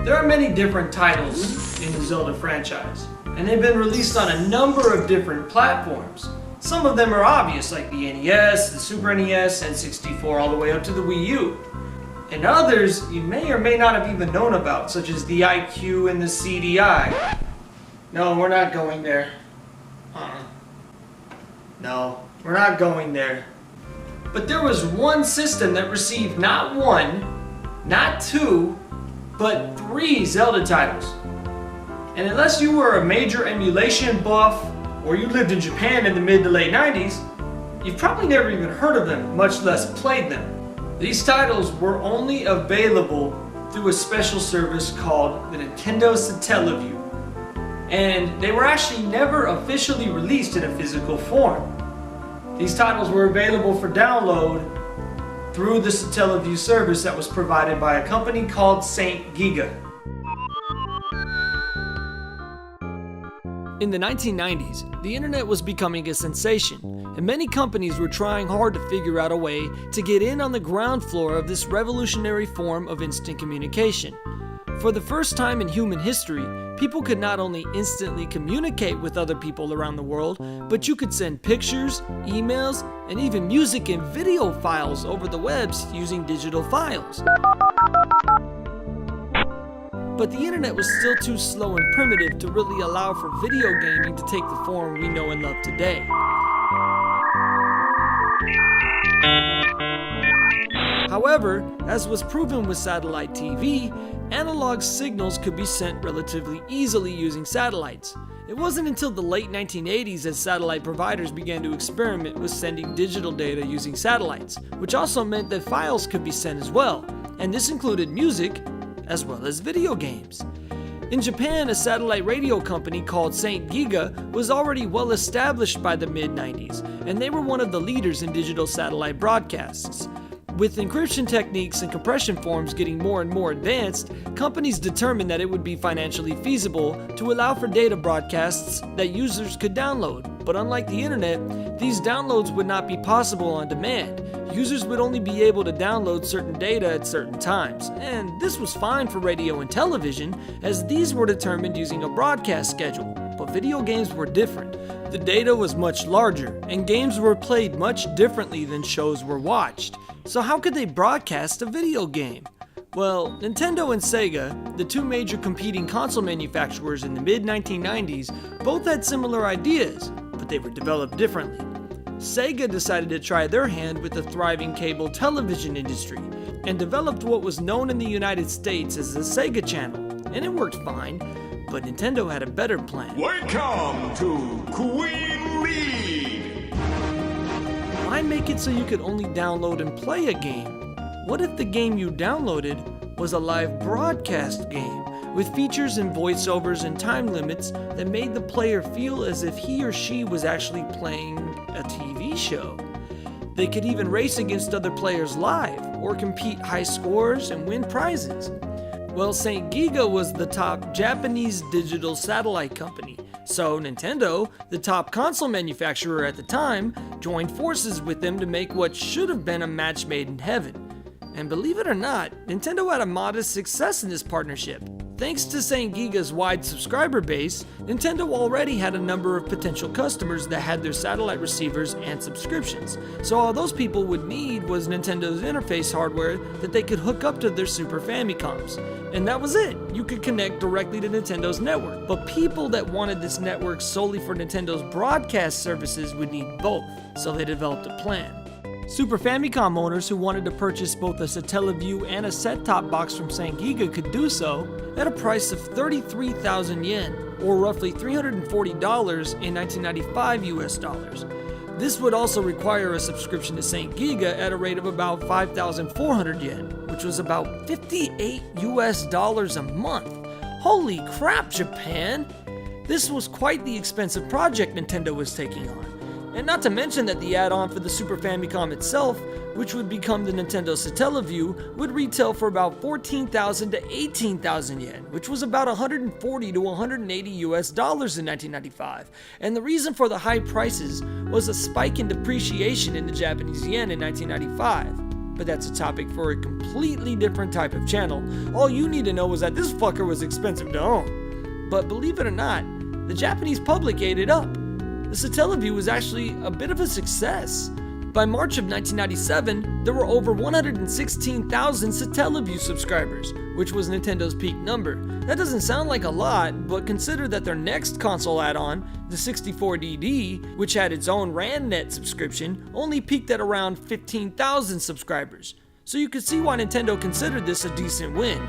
There are many different titles in the Zelda franchise, and they've been released on a number of different platforms. Some of them are obvious, like the NES, the Super NES, N64, all the way up to the Wii U. And others you may or may not have even known about, such as the IQ and the CDI. No, we're not going there. No, we're not going there. But there was one system that received not one, not two, but 3 Zelda titles. And unless you were a major emulation buff, or you lived in Japan in the mid to late 90s, you've probably never even heard of them, much less played them. These titles were only available through a special service called the Nintendo Satellaview. And they were actually never officially released in a physical form. These titles were available for download through the Satellaview service that was provided by a company called Saint Giga. In the 1990s, the internet was becoming a sensation, and many companies were trying hard to figure out a way to get in on the ground floor of this revolutionary form of instant communication. For the first time in human history, people could not only instantly communicate with other people around the world, but you could send pictures, emails, and even music and video files over the webs using digital files. But the internet was still too slow and primitive to really allow for video gaming to take the form we know and love today. However, as was proven with satellite TV, analog signals could be sent relatively easily using satellites. It wasn't until the late 1980s that satellite providers began to experiment with sending digital data using satellites, which also meant that files could be sent as well, and this included music, as well as video games. In Japan, a satellite radio company called Saint Giga was already well established by the mid-90s, and they were one of the leaders in digital satellite broadcasts. With encryption techniques and compression forms getting more and more advanced, companies determined that it would be financially feasible to allow for data broadcasts that users could download. But unlike the internet, these downloads would not be possible on demand. Users would only be able to download certain data at certain times, and this was fine for radio and television, as these were determined using a broadcast schedule. But video games were different. The data was much larger, and games were played much differently than shows were watched. So how could they broadcast a video game? Well, Nintendo and Sega, the two major competing console manufacturers in the mid-1990s, both had similar ideas, but they were developed differently. Sega decided to try their hand with the thriving cable television industry and developed what was known in the United States as the Sega Channel, and it worked fine, but Nintendo had a better plan. Welcome to Queen League! Why make it so you could only download and play a game? What if the game you downloaded was a live broadcast game with features and voiceovers and time limits that made the player feel as if he or she was actually playing a TV show? They could even race against other players live or compete high scores and win prizes. Well, Saint Giga was the top Japanese digital satellite company, so Nintendo, the top console manufacturer at the time, joined forces with them to make what should have been a match made in heaven. And believe it or not, Nintendo had a modest success in this partnership. Thanks to Saint Giga's wide subscriber base, Nintendo already had a number of potential customers that had their satellite receivers and subscriptions. So all those people would need was Nintendo's interface hardware that they could hook up to their Super Famicoms. And that was it. You could connect directly to Nintendo's network. But people that wanted this network solely for Nintendo's broadcast services would need both, so they developed a plan. Super Famicom owners who wanted to purchase both a Satellaview and a set-top box from Saint Giga could do so at a price of 33,000 yen, or roughly $340 in 1995 US dollars. This would also require a subscription to Saint Giga at a rate of about 5,400 yen, which was about $58 US dollars a month. Holy crap, Japan! This was quite the expensive project Nintendo was taking on. And not to mention that the add-on for the Super Famicom itself, which would become the Nintendo Satellaview, would retail for about 14,000 to 18,000 yen, which was about 140 to 180 US dollars in 1995. And the reason for the high prices was a spike in depreciation in the Japanese yen in 1995. but that's a topic for a completely different type of channel. All you need to know is that this fucker was expensive to own. But believe it or not, the Japanese public ate it up. The Satellaview was actually a bit of a success. By March of 1997, there were over 116,000 Satellaview subscribers, which was Nintendo's peak number. That doesn't sound like a lot, but consider that their next console add-on, the 64DD, which had its own RANnet subscription, only peaked at around 15,000 subscribers. So you could see why Nintendo considered this a decent win.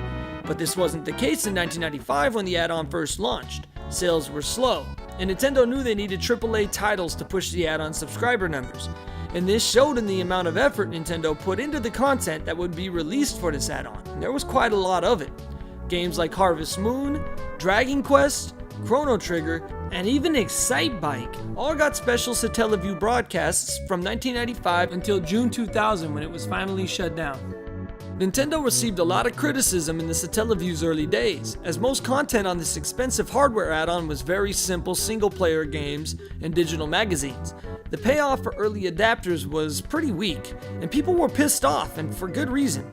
But this wasn't the case in 1995 when the add-on first launched. Sales were slow, and Nintendo knew they needed AAA titles to push the add-on subscriber numbers. And this showed in the amount of effort Nintendo put into the content that would be released for this add-on. And there was quite a lot of it. Games like Harvest Moon, Dragon Quest, Chrono Trigger, and even Excitebike all got special Satellaview broadcasts from 1995 until June 2000 when it was finally shut down. Nintendo received a lot of criticism in the Satellaview's early days, as most content on this expensive hardware add-on was very simple single-player games and digital magazines. The payoff for early adapters was pretty weak, and people were pissed off, and for good reason.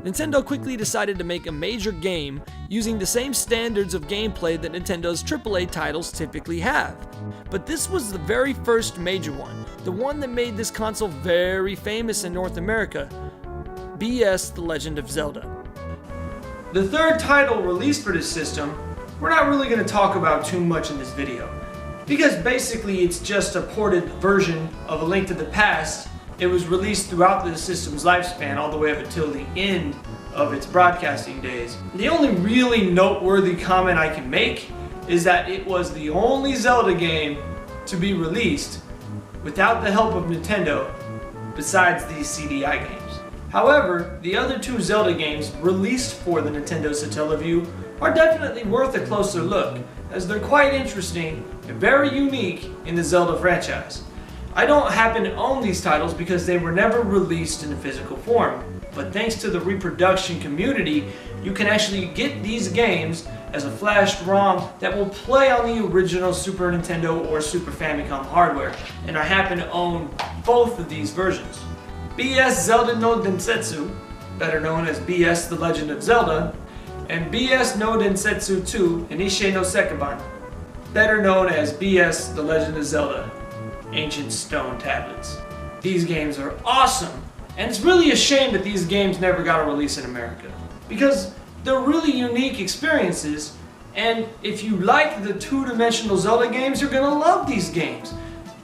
Nintendo quickly decided to make a major game using the same standards of gameplay that Nintendo's AAA titles typically have. But this was the very first major one, the one that made this console very famous in North America, BS The Legend of Zelda. The third title released for this system, we're not really going to talk about too much in this video, because basically it's just a ported version of A Link to the Past. It was released throughout the system's lifespan all the way up until the end of its broadcasting days. The only really noteworthy comment I can make is that it was the only Zelda game to be released without the help of Nintendo besides these CDI games. However, the other two Zelda games released for the Nintendo Satellaview are definitely worth a closer look, as they're quite interesting and very unique in the Zelda franchise. I don't happen to own these titles because they were never released in a physical form, but thanks to the reproduction community, you can actually get these games as a flashed ROM that will play on the original Super Nintendo or Super Famicom hardware, and I happen to own both of these versions. BS Zelda no Densetsu, better known as BS The Legend of Zelda, and BS no Densetsu 2 Inishie no Sekiban, better known as BS The Legend of Zelda Ancient Stone Tablets. These games are awesome, and it's really a shame that these games never got a release in America, because they're really unique experiences, and if you like the two-dimensional Zelda games, you're gonna love these games.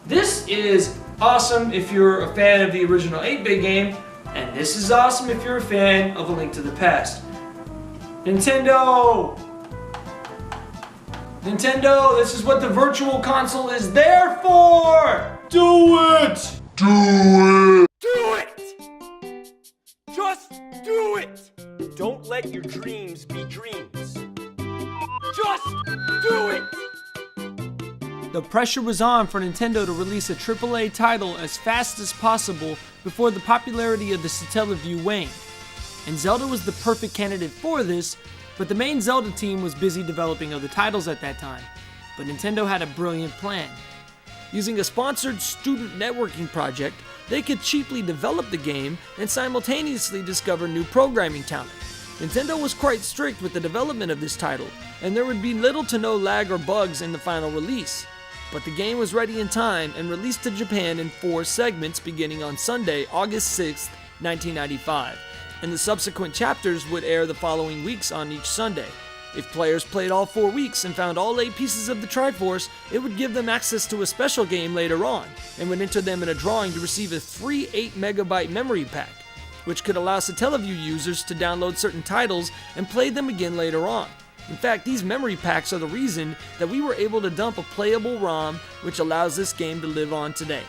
This is awesome if you're a fan of the original 8-bit game, and this is awesome if you're a fan of A Link to the Past. Nintendo, this is what the Virtual Console is there for! Do it! Do it! Do it! Just do it! Don't let your dreams be dreams. Just do it! The pressure was on for Nintendo to release a AAA title as fast as possible before the popularity of the Satellaview waned. And Zelda was the perfect candidate for this, but the main Zelda team was busy developing other titles at that time. But Nintendo had a brilliant plan. Using a sponsored student networking project, they could cheaply develop the game and simultaneously discover new programming talent. Nintendo was quite strict with the development of this title, and there would be little to no lag or bugs in the final release. But the game was ready in time and released to Japan in 4 segments beginning on Sunday, August 6th, 1995, and the subsequent chapters would air the following weeks on each Sunday. If players played all 4 weeks and found all 8 pieces of the Triforce, it would give them access to a special game later on, and would enter them in a drawing to receive a free 8MB memory pack, which could allow Satellaview users to download certain titles and play them again later on. In fact, these memory packs are the reason that we were able to dump a playable ROM, which allows this game to live on today.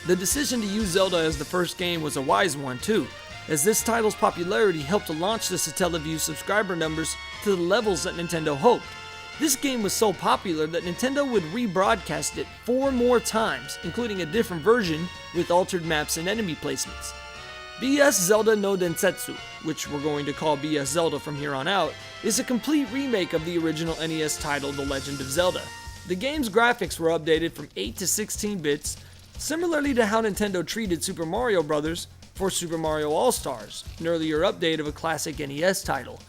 The decision to use Zelda as the first game was a wise one too, as this title's popularity helped to launch the Satellaview subscriber numbers to the levels that Nintendo hoped. This game was so popular that Nintendo would rebroadcast it 4 more times, including a different version with altered maps and enemy placements. BS Zelda no Densetsu, which we're going to call BS Zelda from here on out, is a complete remake of the original NES title The Legend of Zelda. The game's graphics were updated from 8 to 16 bits, similarly to how Nintendo treated Super Mario Bros., for Super Mario All-Stars, an earlier update of a classic NES title.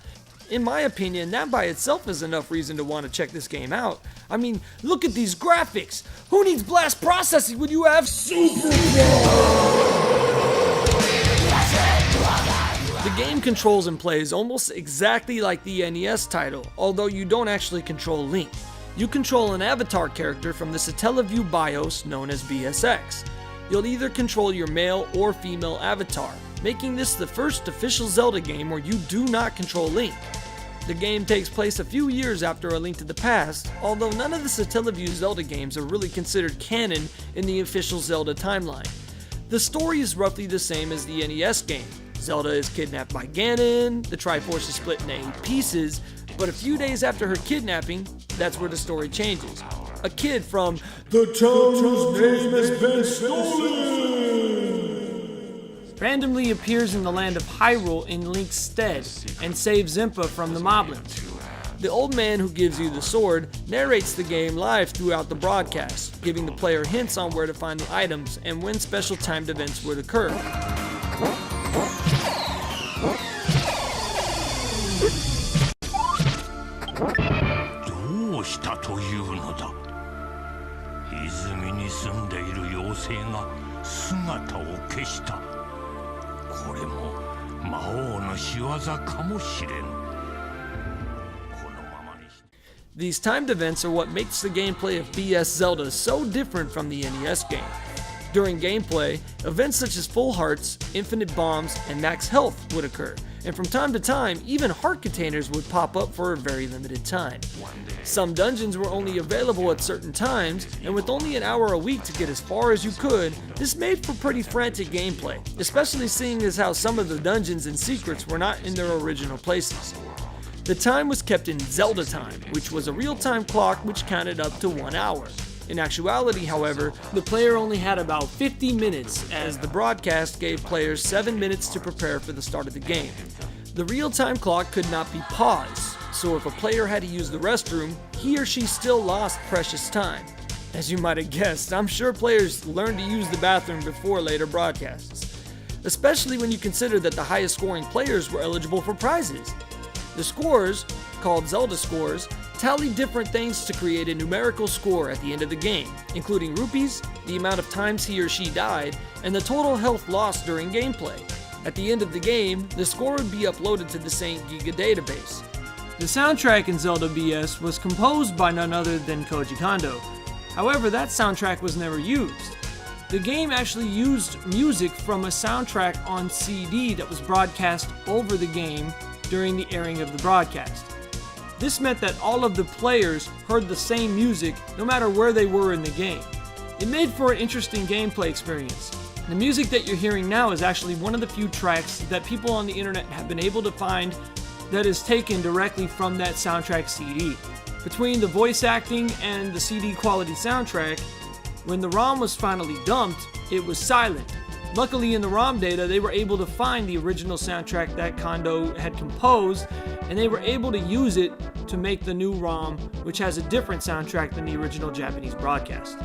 In my opinion, that by itself is enough reason to want to check this game out. I mean, look at these graphics! Who needs blast processing when you have Super The game controls and plays almost exactly like the NES title, although you don't actually control Link. You control an avatar character from the Satellaview BIOS known as BSX. You'll either control your male or female avatar, making this the first official Zelda game where you do not control Link. The game takes place a few years after A Link to the Past, although none of the Satellaview Zelda games are really considered canon in the official Zelda timeline. The story is roughly the same as the NES game. Zelda is kidnapped by Ganon, the Triforce is split into 8 pieces, but a few days after her kidnapping, that's where the story changes. A kid from the town whose name has been stolen randomly appears in the land of Hyrule in Link's stead and saves Impa from the moblins. The old man who gives you the sword narrates the game live throughout the broadcast, giving the player hints on where to find the items and when special timed events would occur. どうしたというのだ。泉に住んでいる妖精が姿を消した。これも魔王の仕業かもしれん。 These timed events are what makes the gameplay of BS Zelda so different from the NES game. During gameplay, events such as full hearts, infinite bombs, and max health would occur, and from time to time, even heart containers would pop up for a very limited time. Some dungeons were only available at certain times, and with only an hour a week to get as far as you could, this made for pretty frantic gameplay, especially seeing as how some of the dungeons and secrets were not in their original places. The time was kept in Zelda time, which was a real-time clock which counted up to 1 hour. In actuality, however, the player only had about 50 minutes, as the broadcast gave players 7 minutes to prepare for the start of the game. The real-time clock could not be paused, so if a player had to use the restroom, he or she still lost precious time. As you might have guessed, I'm sure players learned to use the bathroom before later broadcasts, especially when you consider that the highest scoring players were eligible for prizes. The scores, called Zelda scores, tally different things to create a numerical score at the end of the game, including rupees, the amount of times he or she died, and the total health lost during gameplay. At the end of the game, the score would be uploaded to the St. Giga database. The soundtrack in Zelda BS was composed by none other than Koji Kondo. However, that soundtrack was never used. The game actually used music from a soundtrack on CD that was broadcast over the game during the airing of the broadcast. This meant that all of the players heard the same music no matter where they were in the game. It made for an interesting gameplay experience. The music that you're hearing now is actually one of the few tracks that people on the internet have been able to find that is taken directly from that soundtrack CD. Between the voice acting and the CD quality soundtrack, when the ROM was finally dumped, it was silent. Luckily in the ROM data, they were able to find the original soundtrack that Kondo had composed, and they were able to use it to make the new ROM, which has a different soundtrack than the original Japanese broadcast.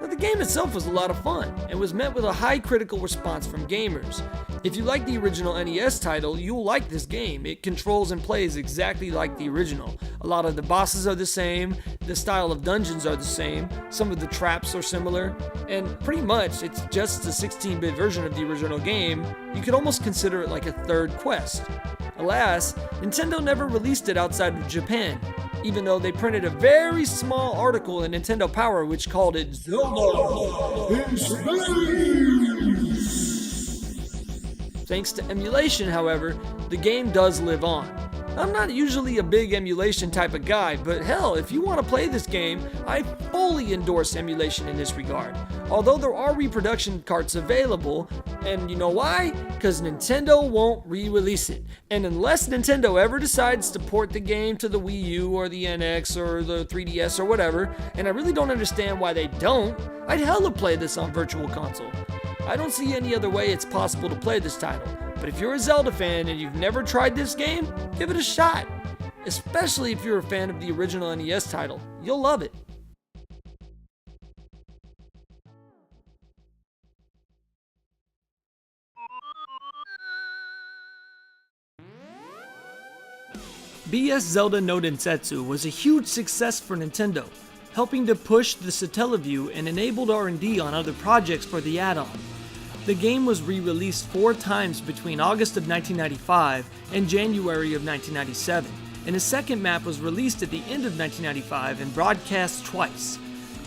But the game itself was a lot of fun, and was met with a high critical response from gamers. If you like the original NES title, you'll like this game. It controls and plays exactly like the original. A lot of the bosses are the same, the style of dungeons are the same, some of the traps are similar, and pretty much it's just a 16-bit version of the original game. You could almost consider it like a third quest. Alas, Nintendo never released it outside of Japan, even though they printed a very small article in Nintendo Power which called it Zelda in Space. Thanks to emulation, however, the game does live on. I'm not usually a big emulation type of guy, but hell, if you want to play this game, I fully endorse emulation in this regard. Although there are reproduction carts available, and you know why? Because Nintendo won't re-release it. And unless Nintendo ever decides to port the game to the Wii U or the NX or the 3DS or whatever, and I really don't understand why they don't, I'd hella play this on Virtual Console. I don't see any other way it's possible to play this title, but if you're a Zelda fan and you've never tried this game, give it a shot. Especially if you're a fan of the original NES title, you'll love it. BS Zelda no Densetsu was a huge success for Nintendo, helping to push the Satellaview and enabled R&D on other projects for the add-on. The game was re-released 4 times between August of 1995 and January of 1997, and a second map was released at the end of 1995 and broadcast twice.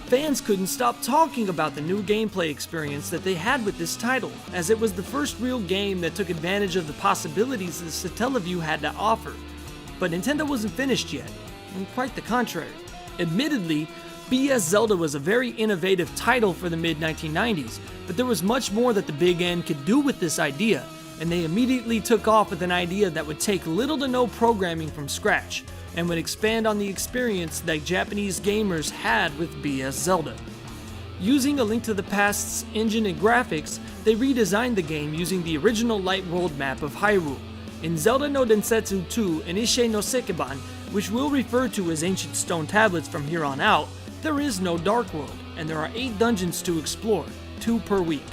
Fans couldn't stop talking about the new gameplay experience that they had with this title, as it was the first real game that took advantage of the possibilities the Satellaview had to offer. But Nintendo wasn't finished yet, and quite the contrary. Admittedly, BS Zelda was a very innovative title for the mid-1990s, but there was much more that the Big N could do with this idea, and they immediately took off with an idea that would take little to no programming from scratch, and would expand on the experience that Japanese gamers had with BS Zelda. Using A Link to the Past's engine and graphics, they redesigned the game using the original Light World map of Hyrule. In Zelda no Densetsu 2 Inishie no Sekiban, which we'll refer to as Ancient Stone Tablets from here on out, there is no Dark World, and there are 8 dungeons to explore, 2 per week.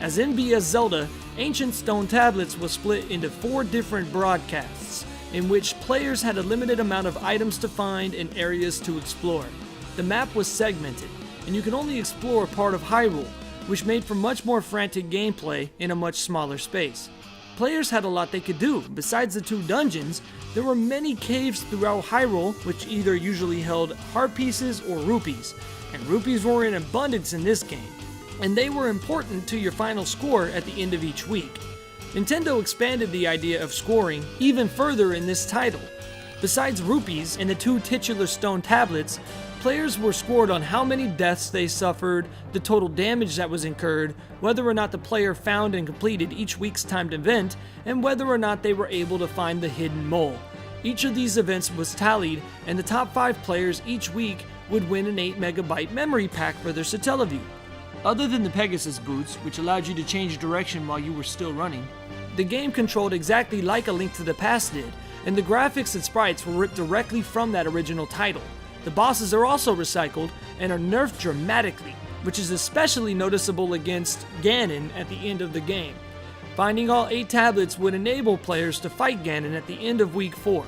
As in BS Zelda, Ancient Stone Tablets was split into 4 different broadcasts, in which players had a limited amount of items to find and areas to explore. The map was segmented, and you could only explore part of Hyrule, which made for much more frantic gameplay in a much smaller space. Players had a lot they could do. Besides the 2 dungeons, there were many caves throughout Hyrule, which either usually held heart pieces or rupees, and rupees were in abundance in this game, and they were important to your final score at the end of each week. Nintendo expanded the idea of scoring even further in this title. Besides rupees and the 2 titular stone tablets, players were scored on how many deaths they suffered, the total damage that was incurred, whether or not the player found and completed each week's timed event, and whether or not they were able to find the hidden mole. Each of these events was tallied, and the top 5 players each week would win an 8 MB memory pack for their Satellaview. Other than the Pegasus boots, which allowed you to change direction while you were still running, the game controlled exactly like A Link to the Past did, and the graphics and sprites were ripped directly from that original title. The bosses are also recycled and are nerfed dramatically, which is especially noticeable against Ganon at the end of the game. Finding all 8 tablets would enable players to fight Ganon at the end of week 4.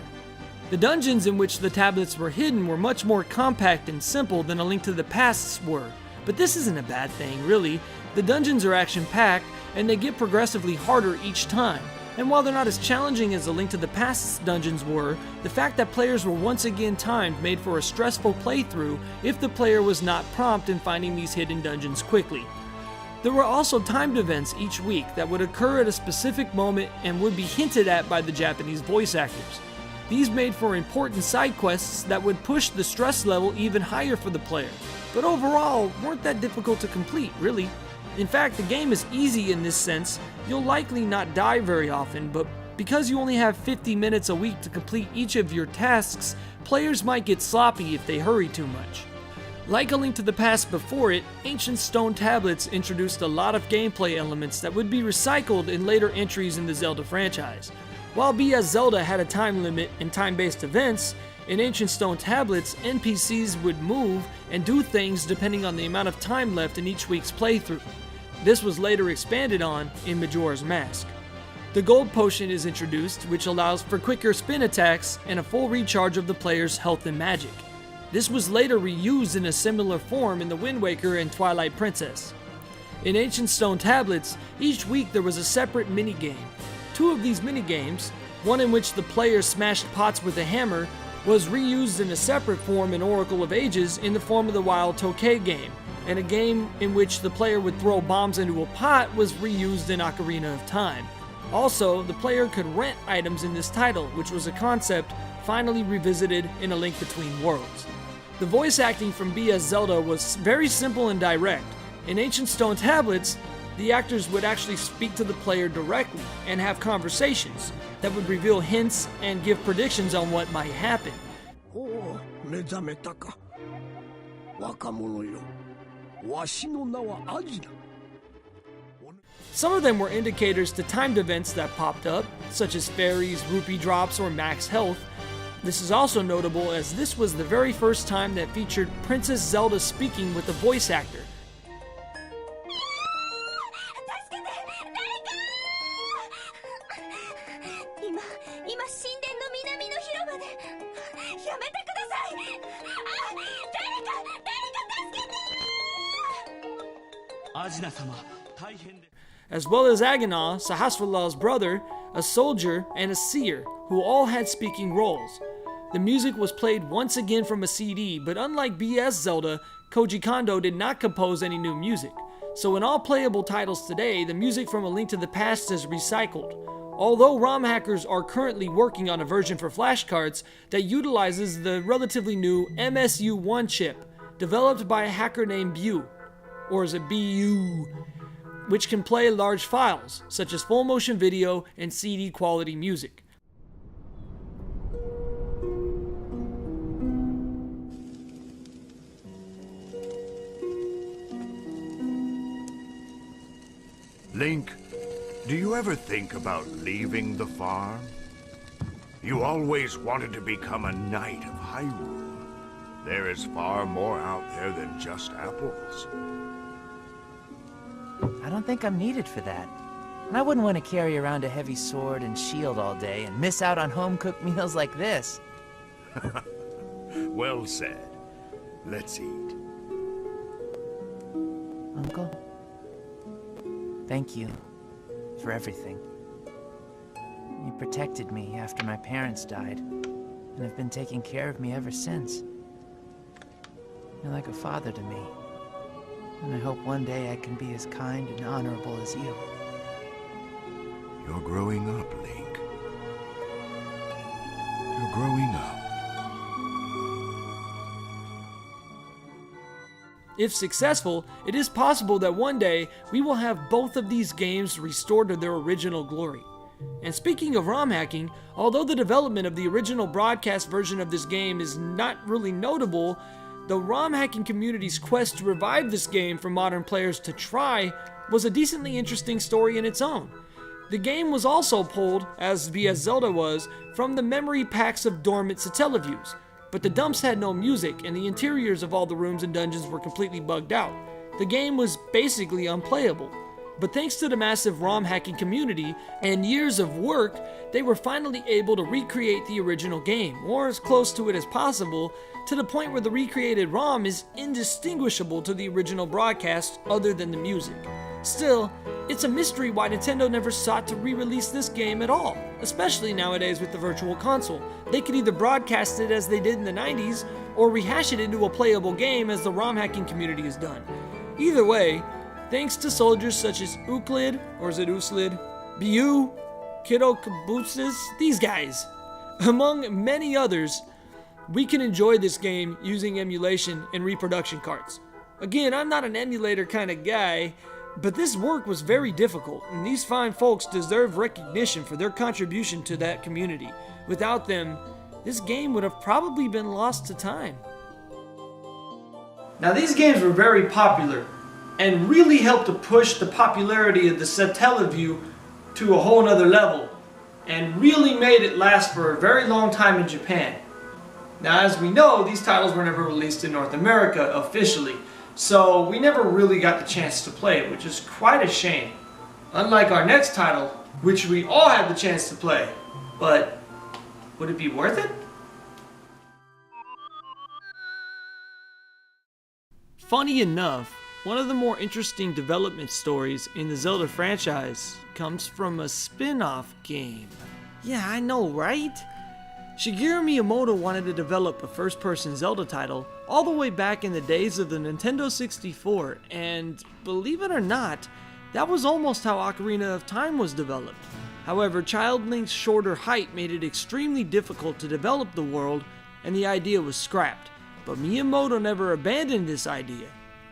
The dungeons in which the tablets were hidden were much more compact and simple than A Link to the Past's were, but this isn't a bad thing, really. The dungeons are action-packed, and they get progressively harder each time. And while they're not as challenging as A Link to the Past's dungeons were, the fact that players were once again timed made for a stressful playthrough if the player was not prompt in finding these hidden dungeons quickly. There were also timed events each week that would occur at a specific moment and would be hinted at by the Japanese voice actors. These made for important side quests that would push the stress level even higher for the player, but overall weren't that difficult to complete, really. In fact, the game is easy in this sense. You'll likely not die very often, but because you only have 50 minutes a week to complete each of your tasks, players might get sloppy if they hurry too much. Like A Link to the Past before it, Ancient Stone Tablets introduced a lot of gameplay elements that would be recycled in later entries in the Zelda franchise. While BS Zelda had a time limit and time-based events, in Ancient Stone Tablets, NPCs would move and do things depending on the amount of time left in each week's playthrough. This was later expanded on in Majora's Mask. The Gold Potion is introduced, which allows for quicker spin attacks and a full recharge of the player's health and magic. This was later reused in a similar form in the Wind Waker and Twilight Princess. In Ancient Stone Tablets, each week there was a separate minigame. 2 of these minigames, one in which the player smashed pots with a hammer, was reused in a separate form in Oracle of Ages in the form of the Wild Tokay game, and a game in which the player would throw bombs into a pot was reused in Ocarina of Time. Also, the player could rent items in this title, which was a concept finally revisited in A Link Between Worlds. The voice acting from BS Zelda was very simple and direct. In Ancient Stone Tablets, the actors would actually speak to the player directly and have conversations that would reveal hints and give predictions on what might happen. Some of them were indicators to timed events that popped up, such as fairies, rupee drops, or max health. This is also notable as this was the very first time that featured Princess Zelda speaking with a voice actor. As well as Aganaw, Sahasrarlal's brother, a soldier, and a seer, who all had speaking roles. The music was played once again from a CD, but unlike BS Zelda, Koji Kondo did not compose any new music. So in all playable titles today, the music from A Link to the Past is recycled. Although ROM hackers are currently working on a version for flashcards that utilizes the relatively new MSU1 chip, developed by a hacker named Bu, or is it BU, which can play large files, such as full motion video and CD quality music. Link, do you ever think about leaving the farm? You always wanted to become a knight of Hyrule. There is far more out there than just apples. I don't think I'm needed for that. And I wouldn't want to carry around a heavy sword and shield all day and miss out on home-cooked meals like this. Well said. Let's eat. Uncle, thank you for everything. You protected me after my parents died, and have been taking care of me ever since. You're like a father to me, and I hope one day I can be as kind and honorable as you. You're growing up, Link. You're growing up. If successful, it is possible that one day we will have both of these games restored to their original glory. And speaking of ROM hacking, although the development of the original broadcast version of this game is not really notable, the ROM hacking community's quest to revive this game for modern players to try was a decently interesting story in its own. The game was also pulled, as BS Zelda was, from the memory packs of dormant Satellaviews, but the dumps had no music and the interiors of all the rooms and dungeons were completely bugged out. The game was basically unplayable. But thanks to the massive ROM hacking community and years of work, they were finally able to recreate the original game, or as close to it as possible, to the point where the recreated ROM is indistinguishable to the original broadcast other than the music. Still, it's a mystery why Nintendo never sought to re-release this game at all, especially nowadays with the Virtual Console. They could either broadcast it as they did in the 90s, or rehash it into a playable game as the ROM hacking community has done. Either way, thanks to soldiers such as Euclid, or is it Uslid, Bu, Kiddo Kabootsis, these guys, among many others, we can enjoy this game using emulation and reproduction cards. Again, I'm not an emulator kind of guy, but this work was very difficult, and these fine folks deserve recognition for their contribution to that community. Without them, this game would have probably been lost to time. Now these games were very popular, and really helped to push the popularity of the Satellaview to a whole nother level, and really made it last for a very long time in Japan. Now as we know, these titles were never released in North America officially, so we never really got the chance to play it, which is quite a shame. Unlike our next title, which we all had the chance to play. But would it be worth it? Funny enough, one of the more interesting development stories in the Zelda franchise comes from a spin-off game. Yeah, I know, right? Shigeru Miyamoto wanted to develop a first-person Zelda title all the way back in the days of the Nintendo 64, and believe it or not, that was almost how Ocarina of Time was developed. However, Child Link's shorter height made it extremely difficult to develop the world, and the idea was scrapped. But Miyamoto never abandoned this idea.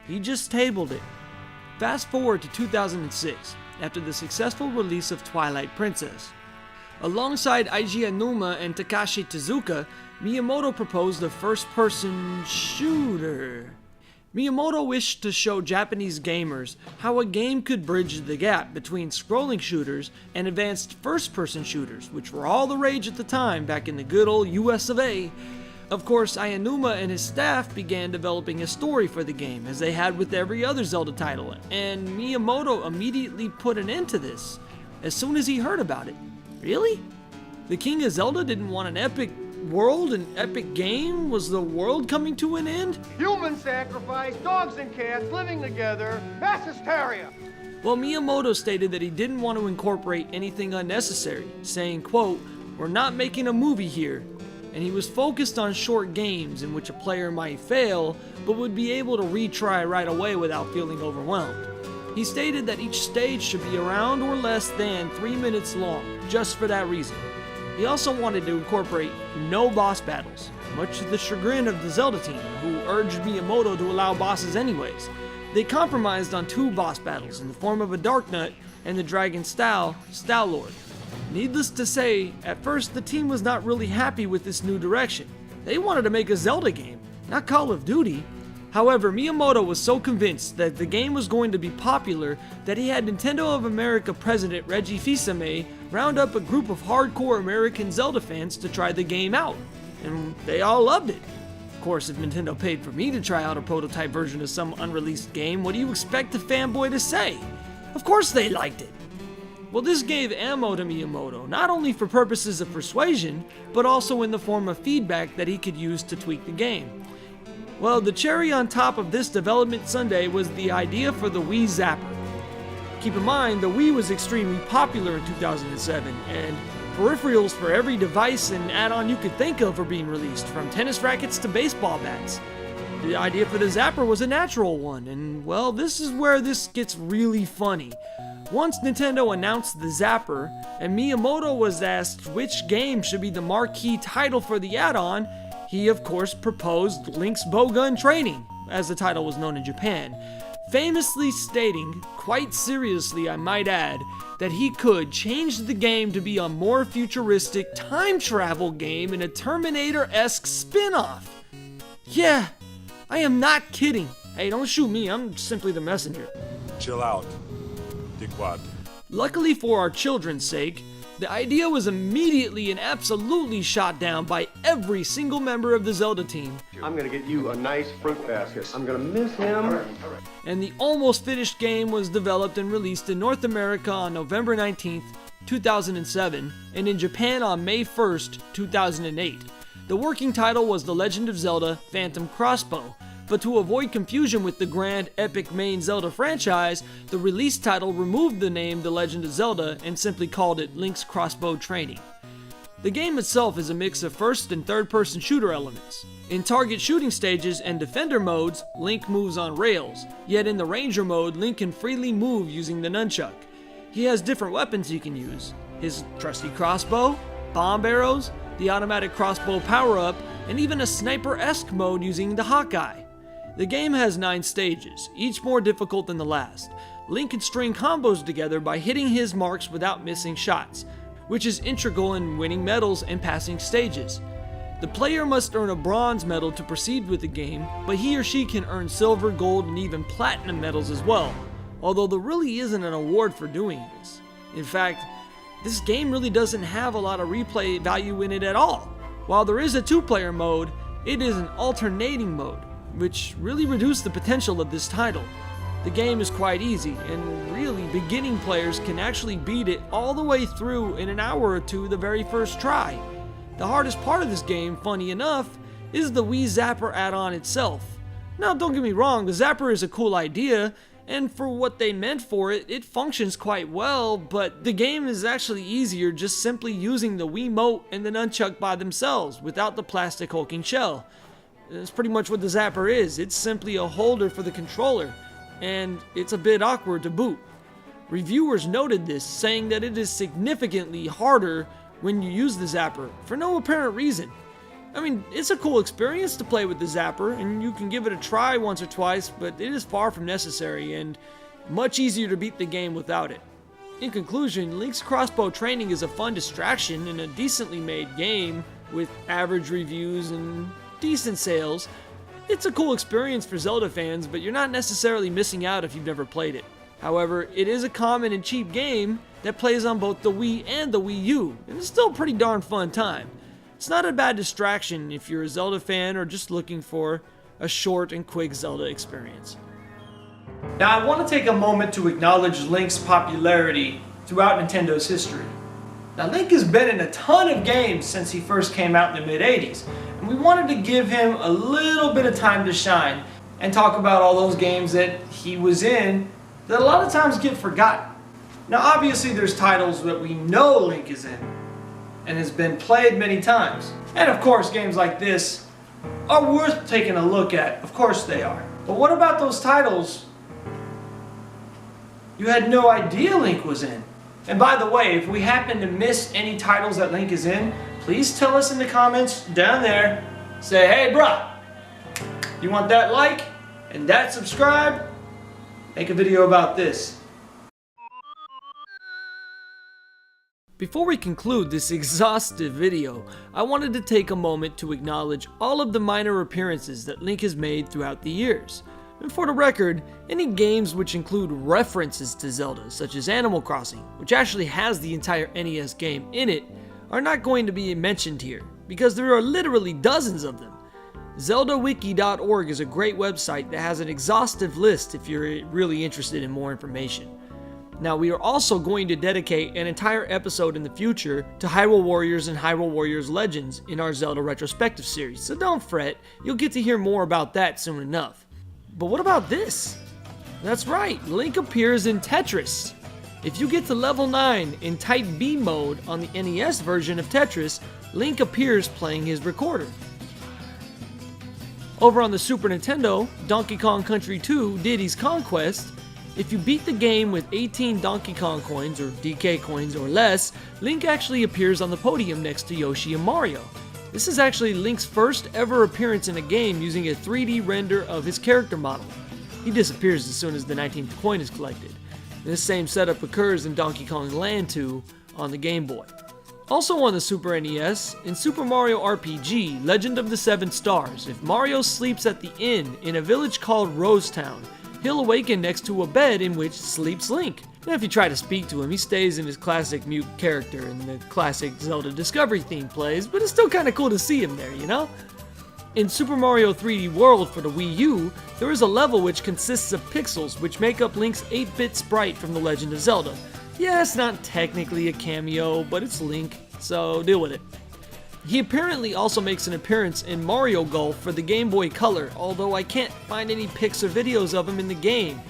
He just tabled it. Fast forward to 2006, after the successful release of Twilight Princess. Alongside Eiji Aonuma and Takashi Tezuka, Miyamoto proposed a first-person shooter. Miyamoto wished to show Japanese gamers how a game could bridge the gap between scrolling shooters and advanced first-person shooters, which were all the rage at the time back in the good old US of A. Of course, Aonuma and his staff began developing a story for the game, as they had with every other Zelda title, and Miyamoto immediately put an end to this as soon as he heard about it. Really? The King of Zelda didn't want an epic world an epic game? Was the world coming to an end? Human sacrifice, dogs and cats living together, mass hysteria. Well, Miyamoto stated that he didn't want to incorporate anything unnecessary, saying, quote, "We're not making a movie here," and he was focused on short games in which a player might fail, but would be able to retry right away without feeling overwhelmed. He stated that each stage should be around or less than 3 minutes long, just for that reason. He also wanted to incorporate no boss battles, much to the chagrin of the Zelda team, who urged Miyamoto to allow bosses anyways. They compromised on 2 boss battles in the form of a Dark Nut and the Dragon Stal-Lord. Needless to say, at first the team was not really happy with this new direction. They wanted to make a Zelda game, not Call of Duty. However, Miyamoto was so convinced that the game was going to be popular that he had Nintendo of America president Reggie Fils-Aimé round up a group of hardcore American Zelda fans to try the game out, and they all loved it. Of course, if Nintendo paid for me to try out a prototype version of some unreleased game, what do you expect a fanboy to say? Of course they liked it. Well, this gave ammo to Miyamoto, not only for purposes of persuasion, but also in the form of feedback that he could use to tweak the game. Well, the cherry on top of this development sundae was the idea for the Wii Zapper. Keep in mind, the Wii was extremely popular in 2007, and peripherals for every device and add-on you could think of were being released, from tennis rackets to baseball bats. The idea for the Zapper was a natural one, and well, this is where this gets really funny. Once Nintendo announced the Zapper, and Miyamoto was asked which game should be the marquee title for the add-on, he of course proposed Link's Bowgun Training, as the title was known in Japan, famously stating, quite seriously I might add, that he could change the game to be a more futuristic time travel game in a Terminator-esque spin-off. Yeah, I am not kidding. Hey, don't shoot me, I'm simply the messenger. Chill out, dickwad. Luckily for our children's sake, the idea was immediately and absolutely shot down by every single member of the Zelda team. I'm gonna get you a nice fruit basket. I'm gonna miss him. And the almost finished game was developed and released in North America on November 19th, 2007, and in Japan on May 1st, 2008. The working title was The Legend of Zelda: Phantom Crossbow, but to avoid confusion with the grand, epic main Zelda franchise, the release title removed the name The Legend of Zelda and simply called it Link's Crossbow Training. The game itself is a mix of first and third-person shooter elements. In target shooting stages and defender modes, Link moves on rails, yet in the ranger mode, Link can freely move using the nunchuck. He has different weapons he can use: his trusty crossbow, bomb arrows, the automatic crossbow power-up, and even a sniper-esque mode using the Hawkeye. The game has 9 stages, each more difficult than the last. Link can string combos together by hitting his marks without missing shots, which is integral in winning medals and passing stages. The player must earn a bronze medal to proceed with the game, but he or she can earn silver, gold, and even platinum medals as well, although there really isn't an award for doing this. In fact, this game really doesn't have a lot of replay value in it at all. While there is a 2-player mode, it is an alternating mode, which really reduced the potential of this title. The game is quite easy, and really beginning players can actually beat it all the way through in an hour or two the very first try. The hardest part of this game, funny enough, is the Wii Zapper add-on itself. Now don't get me wrong, the Zapper is a cool idea, and for what they meant for it, it functions quite well, but the game is actually easier just simply using the Wiimote and the nunchuck by themselves, without the plastic hulking shell. That's pretty much what the Zapper is. It's simply a holder for the controller, and it's a bit awkward to boot. Reviewers noted this, saying that it is significantly harder when you use the Zapper, for no apparent reason. I mean, it's a cool experience to play with the Zapper, and you can give it a try once or twice, but it is far from necessary, and much easier to beat the game without it. In conclusion, Link's Crossbow Training is a fun distraction in a decently made game, with average reviews and decent sales. It's a cool experience for Zelda fans, but you're not necessarily missing out if you've never played it. However, it is a common and cheap game that plays on both the Wii and the Wii U, and it's still a pretty darn fun time. It's not a bad distraction if you're a Zelda fan or just looking for a short and quick Zelda experience. Now I want to take a moment to acknowledge Link's popularity throughout Nintendo's history. Now Link has been in a ton of games since he first came out in the mid-80s, and we wanted to give him a little bit of time to shine and talk about all those games that he was in that a lot of times get forgotten. Now obviously there's titles that we know Link is in and has been played many times. And of course games like this are worth taking a look at, of course they are. But what about those titles you had no idea Link was in? And by the way, if we happen to miss any titles that Link is in, please tell us in the comments down there. Say, hey bruh, you want that like and that subscribe? Make a video about this. Before we conclude this exhaustive video, I wanted to take a moment to acknowledge all of the minor appearances that Link has made throughout the years. And for the record, any games which include references to Zelda, such as Animal Crossing, which actually has the entire NES game in it, are not going to be mentioned here, because there are literally dozens of them. ZeldaWiki.org is a great website that has an exhaustive list if you're really interested in more information. Now, we are also going to dedicate an entire episode in the future to Hyrule Warriors and Hyrule Warriors Legends in our Zelda Retrospective Series, so don't fret, you'll get to hear more about that soon enough. But what about this? That's right, Link appears in Tetris. If you get to level 9 in Type B mode on the NES version of Tetris, Link appears playing his recorder. Over on the Super Nintendo, Donkey Kong Country 2 Diddy's Conquest, if you beat the game with 18 Donkey Kong coins or DK coins or less, Link actually appears on the podium next to Yoshi and Mario. This is actually Link's first ever appearance in a game using a 3D render of his character model. He disappears as soon as the 19th coin is collected. This same setup occurs in Donkey Kong Land 2 on the Game Boy. Also on the Super NES, in Super Mario RPG Legend of the Seven Stars, if Mario sleeps at the inn in a village called Rose Town, he'll awaken next to a bed in which sleeps Link. Now if you try to speak to him, he stays in his classic mute character and the classic Zelda Discovery theme plays, but it's still kinda cool to see him there, you know? In Super Mario 3D World for the Wii U, there is a level which consists of pixels which make up Link's 8-bit sprite from The Legend of Zelda. Yeah, it's not technically a cameo, but it's Link, so deal with it. He apparently also makes an appearance in Mario Golf for the Game Boy Color, although I can't find any pics or videos of him in the game.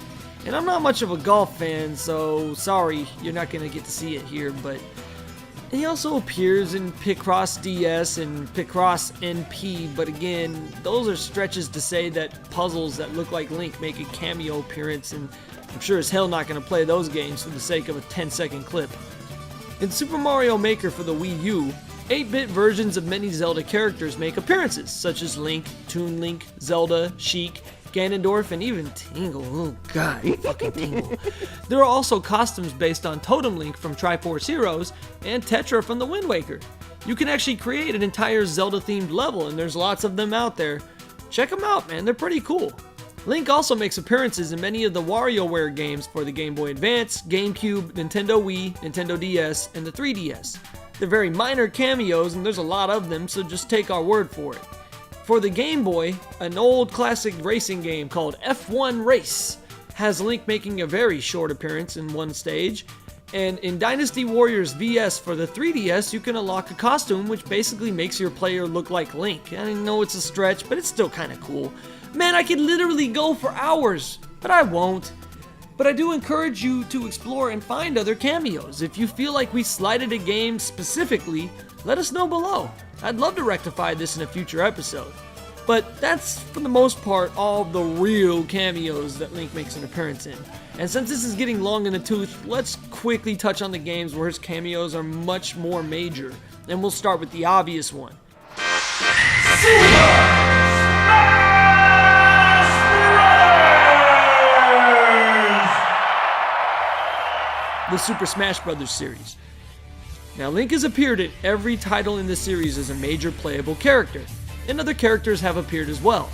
And I'm not much of a golf fan, so sorry, you're not going to get to see it here, but he also appears in Picross DS and Picross NP, but again, those are stretches to say that puzzles that look like Link make a cameo appearance, and I'm sure as hell not going to play those games for the sake of a 10-second clip. In Super Mario Maker for the Wii U, 8-bit versions of many Zelda characters make appearances, such as Link, Toon Link, Zelda, Sheik, Ganondorf, and even Tingle. Oh god, fucking Tingle. There are also costumes based on Totem Link from Triforce Heroes and Tetra from the Wind Waker. You can actually create an entire Zelda-themed level, and there's lots of them out there. Check them out, man, they're pretty cool. Link also makes appearances in many of the WarioWare games for the Game Boy Advance, GameCube, Nintendo Wii, Nintendo DS, and the 3DS. They're very minor cameos, and there's a lot of them, so just take our word for it. For the Game Boy, an old classic racing game called F1 Race has Link making a very short appearance in one stage, and in Dynasty Warriors VS for the 3DS, you can unlock a costume which basically makes your player look like Link. I know it's a stretch, but it's still kinda cool. Man, I could literally go for hours, but I won't. But I do encourage you to explore and find other cameos. If you feel like we slighted a game specifically, let us know below. I'd love to rectify this in a future episode. But that's, for the most part, all the real cameos that Link makes an appearance in. And since this is getting long in the tooth, let's quickly touch on the games where his cameos are much more major. And we'll start with the obvious one. The Super Smash Bros. Series. Now, Link has appeared in every title in the series as a major playable character, and other characters have appeared as well.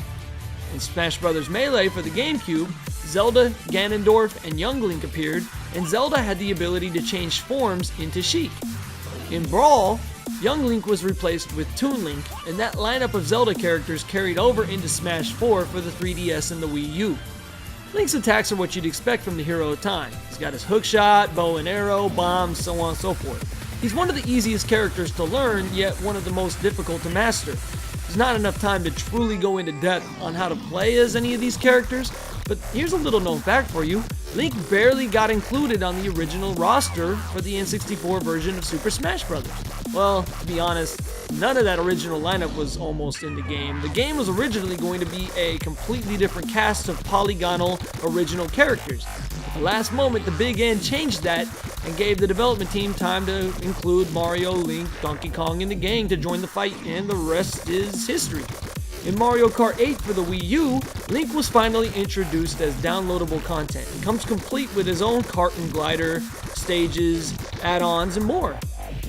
In Smash Bros. Melee for the GameCube, Zelda, Ganondorf, and Young Link appeared, and Zelda had the ability to change forms into Sheik. In Brawl, Young Link was replaced with Toon Link, and that lineup of Zelda characters carried over into Smash 4 for the 3DS and the Wii U. Link's attacks are what you'd expect from the hero of time. He's got his hookshot, bow and arrow, bombs, so on and so forth. He's one of the easiest characters to learn, yet one of the most difficult to master. There's not enough time to truly go into depth on how to play as any of these characters, but here's a little known fact for you. Link barely got included on the original roster for the N64 version of Super Smash Bros. Well, to be honest, none of that original lineup was almost in the game. The game was originally going to be a completely different cast of polygonal original characters. At the last moment, the Big N changed that and gave the development team time to include Mario, Link, Donkey Kong, and the gang to join the fight, and the rest is history. In Mario Kart 8 for the Wii U, Link was finally introduced as downloadable content. It comes complete with his own kart and glider, stages, add-ons, and more.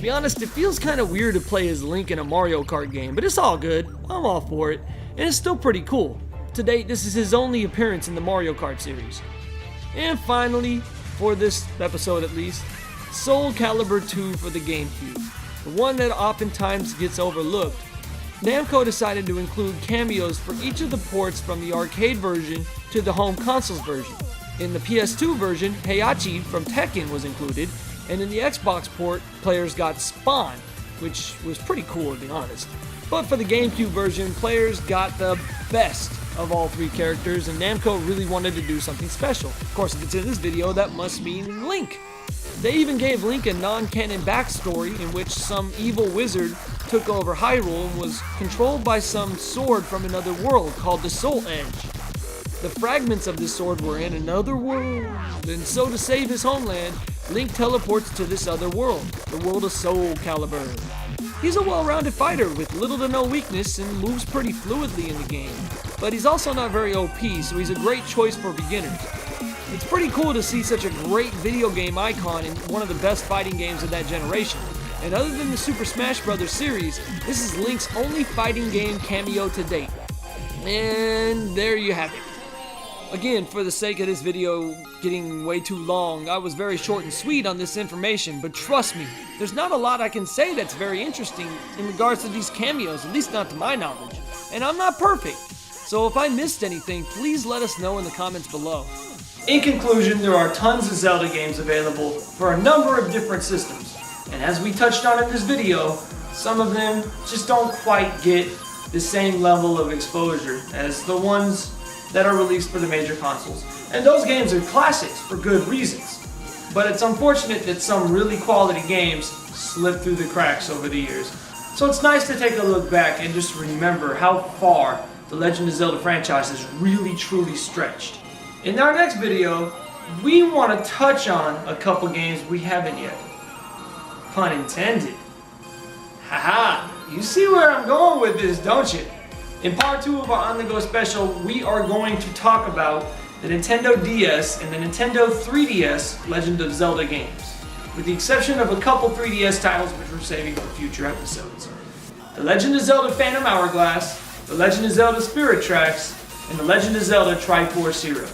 To be honest, it feels kind of weird to play as Link in a Mario Kart game, but it's all good. I'm all for it, and it's still pretty cool. To date, this is his only appearance in the Mario Kart series. And finally, for this episode at least, Soul Calibur 2 for the GameCube, the one that oftentimes gets overlooked. Namco decided to include cameos for each of the ports from the arcade version to the home consoles version. In the PS2 version, Heihachi from Tekken was included, and in the Xbox port, players got Spawn, which was pretty cool to be honest. But for the GameCube version, players got the best of all three characters, and Namco really wanted to do something special. Of course, if it's in this video, that must mean Link. They even gave Link a non-canon backstory in which some evil wizard took over Hyrule and was controlled by some sword from another world called the Soul Edge. The fragments of this sword were in another world, and so to save his homeland, Link teleports to this other world, the world of Soul Calibur. He's a well-rounded fighter with little to no weakness and moves pretty fluidly in the game, but he's also not very OP, so he's a great choice for beginners. It's pretty cool to see such a great video game icon in one of the best fighting games of that generation. And other than the Super Smash Bros. Series, this is Link's only fighting game cameo to date. And there you have it. Again, for the sake of this video getting way too long, I was very short and sweet on this information, but trust me, there's not a lot I can say that's very interesting in regards to these cameos, at least not to my knowledge. And I'm not perfect, so if I missed anything, please let us know in the comments below. In conclusion, there are tons of Zelda games available for a number of different systems. And as we touched on in this video, some of them just don't quite get the same level of exposure as the ones that are released for the major consoles. And those games are classics for good reasons. But it's unfortunate that some really quality games slip through the cracks over the years. So it's nice to take a look back and just remember how far the Legend of Zelda franchise has really truly stretched. In our next video, we want to touch on a couple games we haven't yet. Pun intended. Haha, you see where I'm going with this, don't you? In part 2 of our On The Go special, we are going to talk about the Nintendo DS and the Nintendo 3DS Legend of Zelda games, with the exception of a couple 3DS titles which we're saving for future episodes. The Legend of Zelda Phantom Hourglass, the Legend of Zelda Spirit Tracks, and the Legend of Zelda Triforce Heroes.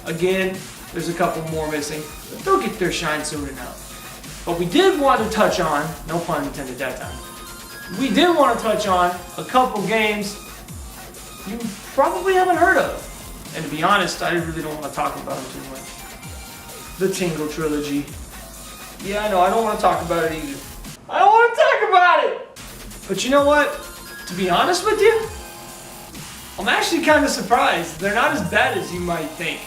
Again, there's a couple more missing, but they'll get their shine soon enough. But we did want to touch on, no pun intended that time, we did want to touch on a couple games you probably haven't heard of. And to be honest, I really don't want to talk about them too much. The Tingle Trilogy. Yeah, I know, I don't want to talk about it either. I don't want to talk about it! But you know what? To be honest with you, I'm actually kind of surprised. They're not as bad as you might think.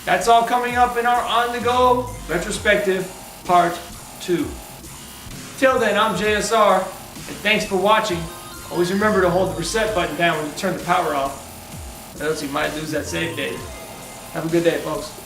That's all coming up in our On The Go Retrospective Part 2. Till then, I'm JSR, and thanks for watching. Always remember to hold the reset button down when you turn the power off, or else you might lose that save data. Have a good day, folks.